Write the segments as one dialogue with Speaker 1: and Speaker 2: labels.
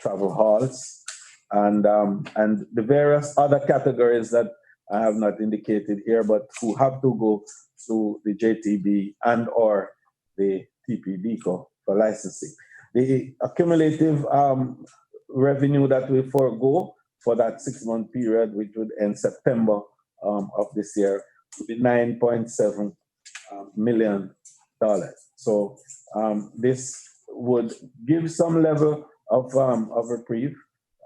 Speaker 1: travel halts, and the various other categories that I have not indicated here, but who have to go through the JTB and or the TPBCO for licensing. The accumulative revenue that we forego for that 6-month period, which would end September of this year, would be $9.7 million. So this would give some level of reprieve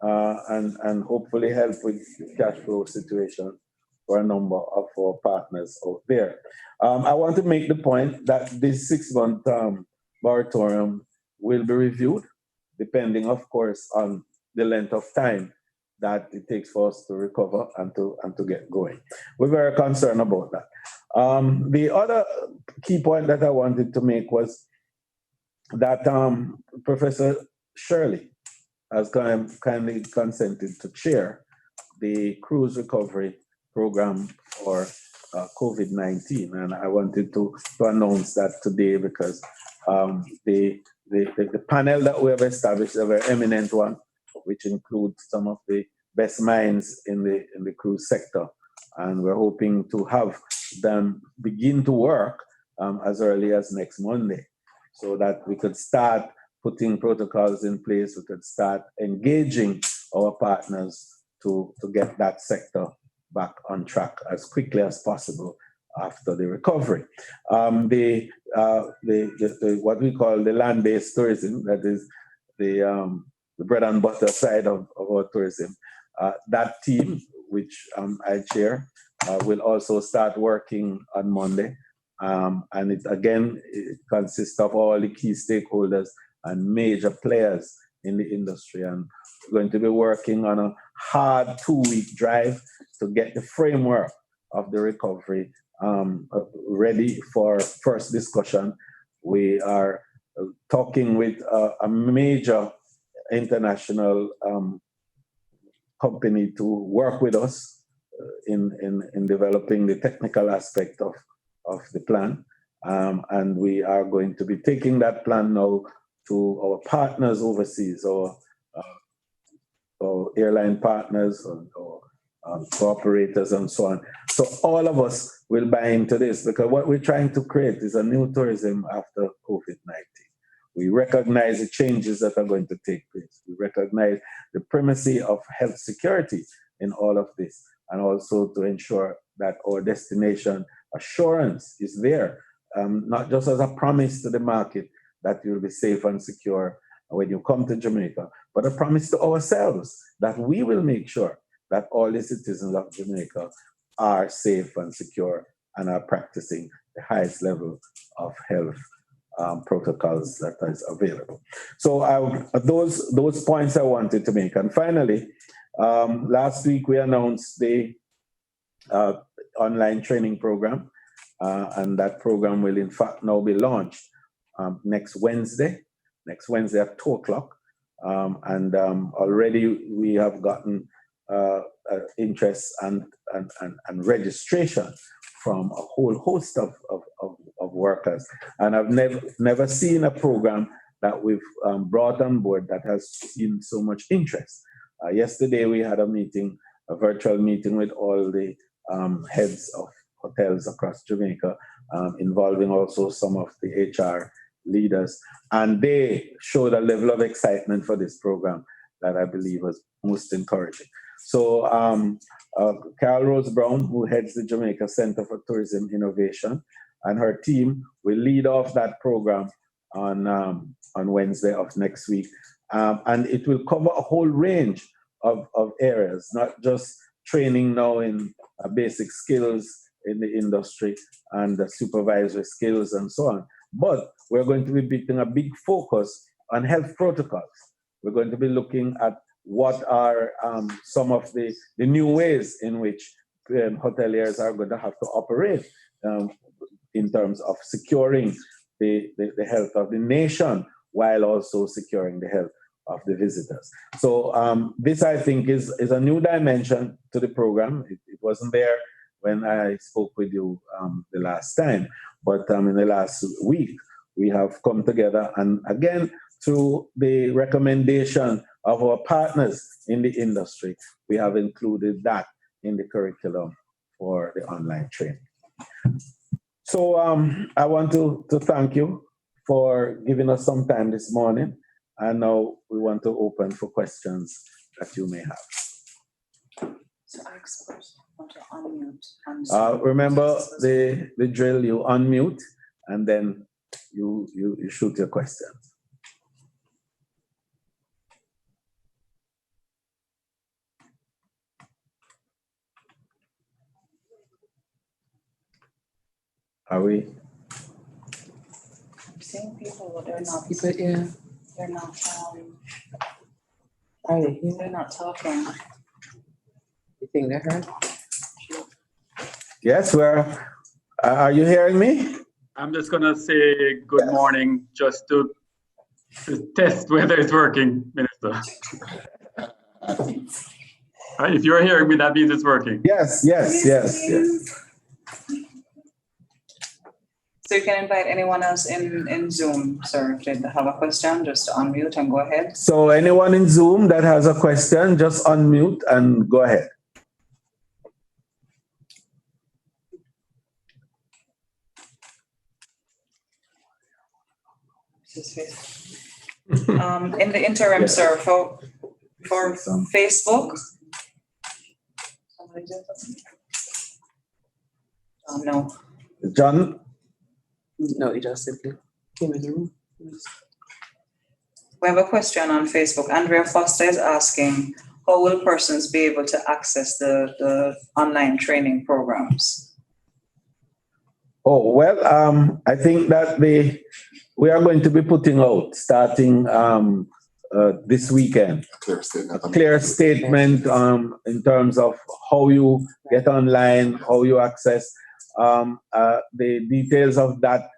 Speaker 1: and hopefully help with the cash flow situation for a number of our partners out there. I want to make the point that this 6-month moratorium will be reviewed, depending, of course, on the length of time that it takes for us to recover and to get going. We're very concerned about that. The other key point that I wanted to make was that Professor Shirley has kindly consented to chair the cruise recovery program for COVID-19, and I wanted to announce that today because the panel that we have established is a very eminent one, which includes some of the best minds in the cruise sector, and we're hoping to have them begin to work as early as next Monday, so that we could start putting protocols in place, we could start engaging our partners to get that sector back on track as quickly as possible after the recovery. The what we call the land-based tourism, that is the bread and butter side of our tourism, that team, which I chair, will also start working on Monday. And it consists of all the key stakeholders and major players in the industry. And we're going to be working on a hard 2-week drive to get the framework of the recovery ready for first discussion. We are talking with a major international company to work with us in developing the technical aspect of the plan. And we are going to be taking that plan now to our partners overseas, our airline partners, or cooperators, and so on. So all of us will buy into this, because what we're trying to create is a new tourism after COVID-19. We recognize the changes that are going to take place. We recognize the primacy of health security in all of this, and also to ensure that our destination assurance is there, not just as a promise to the market that you'll be safe and secure when you come to Jamaica, but a promise to ourselves that we will make sure that all the citizens of Jamaica are safe and secure and are practicing the highest level of health protocols that is available. So those points I wanted to make. And finally, last week we announced the online training program, and that program will in fact now be launched next Wednesday at 2:00. And already we have gotten interest and registration from a whole host of workers. And I've never seen a program that we've brought on board that has seen so much interest. Yesterday we had a virtual meeting with all the heads of hotels across Jamaica, involving also some of the HR leaders, and they showed a level of excitement for this program that I believe was most encouraging. So Carol Rose Brown, who heads the Jamaica Center for Tourism Innovation, and her team will lead off that program on Wednesday of next week. And it will cover a whole range of areas, not just training now in basic skills in the industry and the supervisory skills and so on, but we're going to be putting a big focus on health protocols. We're going to be looking at what are some of the new ways in which hoteliers are going to have to operate in terms of securing the health of the nation while also securing the health of the visitors. So this, I think, is a new dimension to the program. It wasn't there when I spoke with you the last time, but in the last week, we have come together, and again, through the recommendation of our partners in the industry, we have included that in the curriculum for the online training. So I want to thank you for giving us some time this morning. And now we want to open for questions that you may have.
Speaker 2: So I want to unmute.
Speaker 1: Remember the drill, you unmute and then you shoot your questions. Are we?
Speaker 2: I'm seeing people, but they're not.
Speaker 3: People, yeah.
Speaker 2: They're not.
Speaker 3: Are they here?
Speaker 2: They're not talking.
Speaker 3: You think they heard?
Speaker 1: Yes, are you hearing me?
Speaker 4: I'm just gonna say good morning just to test whether it's working, Minister. If you're hearing me, that means it's working.
Speaker 1: Yes.
Speaker 2: So you can invite anyone else in Zoom, sir, if they have a question, just to unmute and go ahead.
Speaker 1: So anyone in Zoom that has a question, just unmute and go ahead.
Speaker 2: In the interim,
Speaker 1: Yes.
Speaker 2: sir, for Facebook. Somebody did something? No.
Speaker 1: John?
Speaker 3: No, he just simply came in the room.
Speaker 2: We have a question on Facebook. Andrea Foster is asking, how will persons be able to access the online training programs?
Speaker 1: Oh, well, I think that we are going to be putting out, starting this weekend, a clear statement in terms of how you get online, how you access the details of that.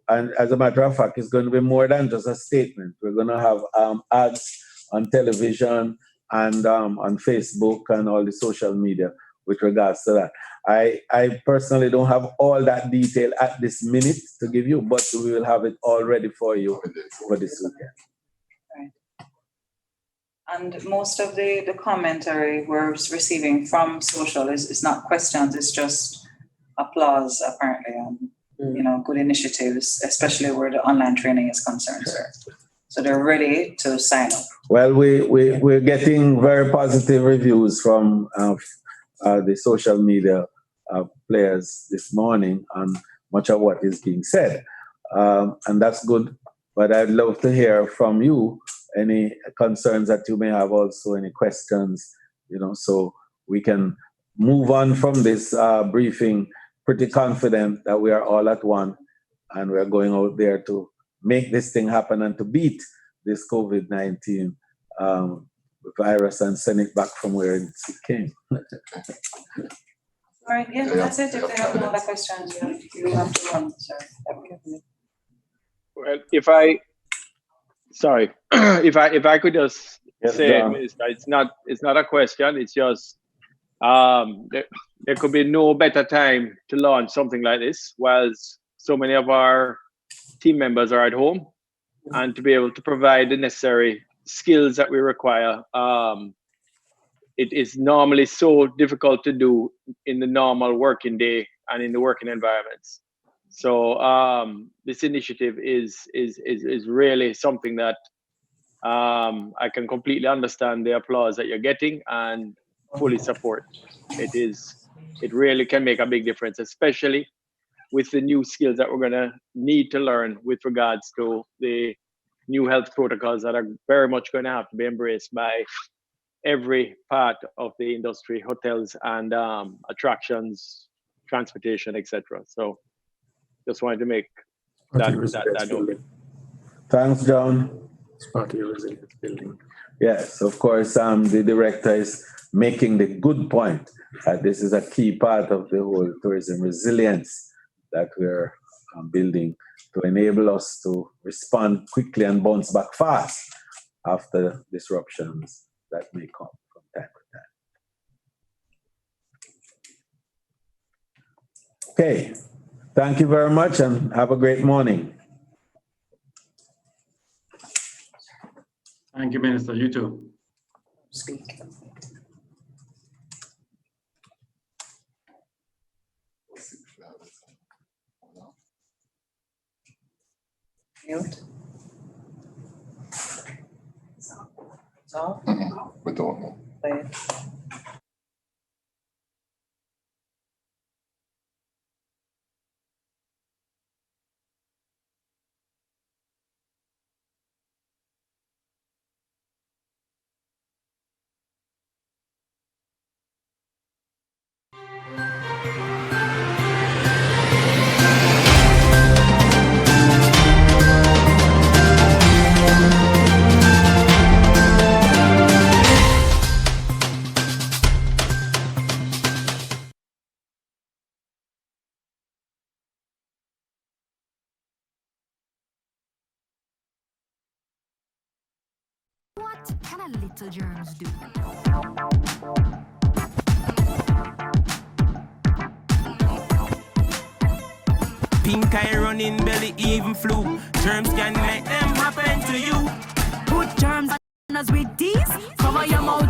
Speaker 1: And as a matter of fact, it's going to be more than just a statement. We're going to have ads on television and on Facebook and all the social media with regards to that. I personally don't have all that detail at this minute to give you, but we will have it all ready for you for this weekend.
Speaker 2: Right. And most of the commentary we're receiving from social is not questions, it's just applause, apparently, and good initiatives, especially where the online training is concerned, sir. So they're ready to sign up.
Speaker 1: Well, we're getting very positive reviews from the social media players this morning on much of what is being said. And that's good. But I'd love to hear from you any concerns that you may have, also any questions, so we can move on from this briefing pretty confident that we are all at one and we're going out there to make this thing happen and to beat this COVID-19 virus and send it back from where it came.
Speaker 2: All right, yeah, that's it. If they have no other questions, you have to run, sir.
Speaker 5: Well, if I could just say, Minister, it's not a question. It's just there could be no better time to launch something like this, whilst so many of our team members are at home, and to be able to provide the necessary skills that we require. It is normally so difficult to do in the normal working day and in the working environments. So this initiative is really something that I can completely understand the applause that you're getting and fully support. It really can make a big difference, especially with the new skills that we're going to need to learn with regards to the new health protocols that are very much going to have to be embraced by every part of the industry, hotels and attractions, transportation, etc. So just wanted to make that note.
Speaker 1: Thanks, John.
Speaker 6: It's part of your resilience building.
Speaker 1: Yes, of course, the director is making the good point. This is a key part of the whole tourism resilience that we're building to enable us to respond quickly and bounce back fast after disruptions that may come from time to time. Okay, thank you very much and have a great morning.
Speaker 4: Thank you, Minister. You too.
Speaker 3: Speak. Mute. So,
Speaker 7: We don't know.
Speaker 3: play it.
Speaker 8: What can a little germs do?
Speaker 9: Pink eye running belly even flu. Germs can make them happen to you.
Speaker 8: Put germs on us with these. Cover your mouth.